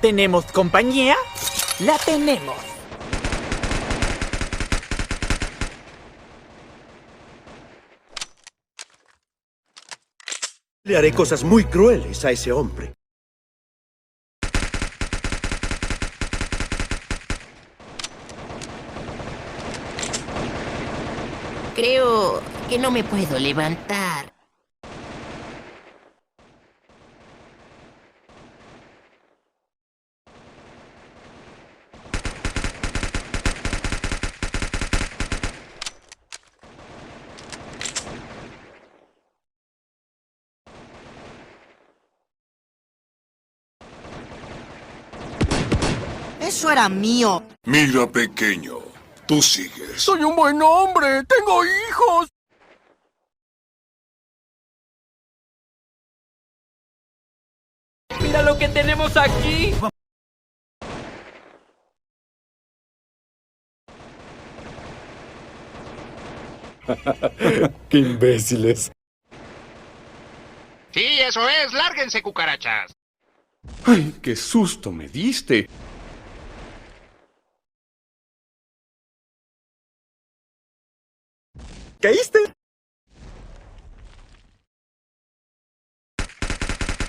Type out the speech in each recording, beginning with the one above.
tenemos compañía? La tenemos. Le haré cosas muy crueles a ese hombre. Creo que no me puedo levantar. Eso era mío. Mira, pequeño, tú sigues. ¡Soy un buen hombre! ¡Tengo hijos! ¡Mira lo que tenemos aquí! ¡Qué imbéciles! Sí, eso es. Lárguense, cucarachas. ¡Ay, qué susto me diste! ¿Caíste?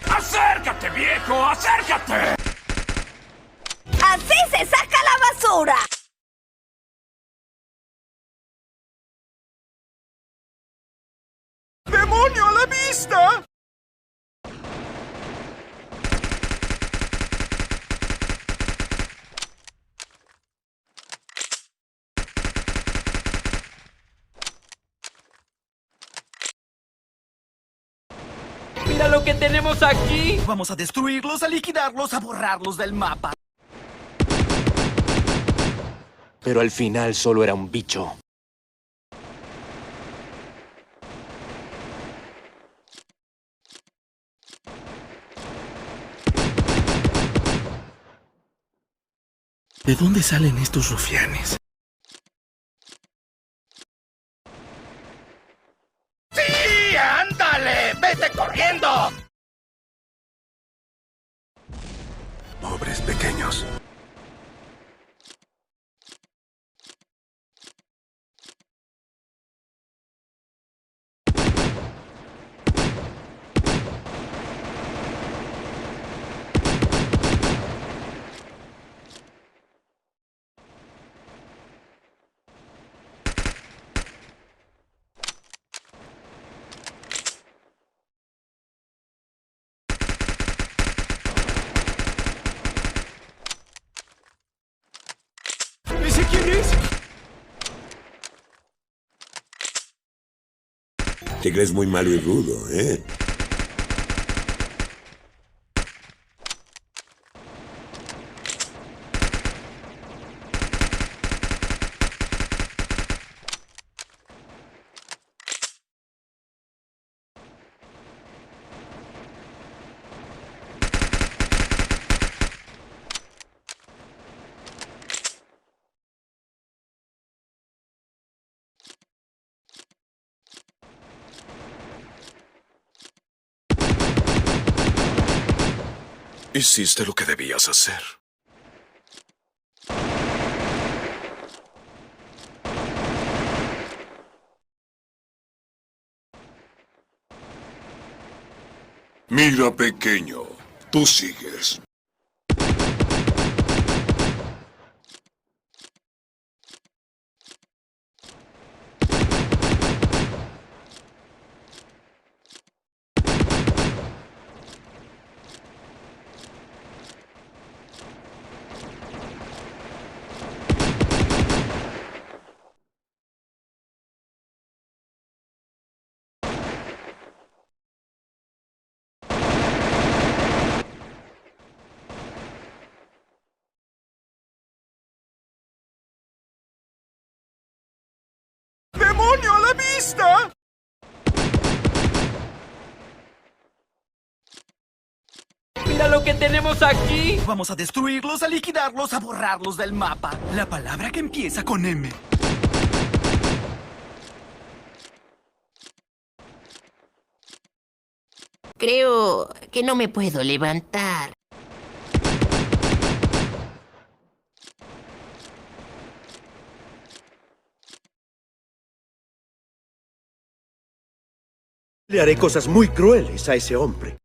¡Acércate, viejo! ¡Acércate! ¡Así se saca la basura! ¡Demonio a la vista! ¡Mira lo que tenemos aquí! Vamos a destruirlos, a liquidarlos, a borrarlos del mapa. Pero al final solo era un bicho. ¿De dónde salen estos rufianes? ¡Sí! ¡Ándale! ¡Vete corriendo! Pobres pequeños. ¿Ese quién es? Te crees muy malo y rudo, ¿eh? Hiciste lo que debías hacer. Mira, pequeño, tú sigues. ¡Demonio a la vista! ¡Mira lo que tenemos aquí! Vamos a destruirlos, a liquidarlos, a borrarlos del mapa. La palabra que empieza con M. Creo que no me puedo levantar. Le haré cosas muy crueles a ese hombre.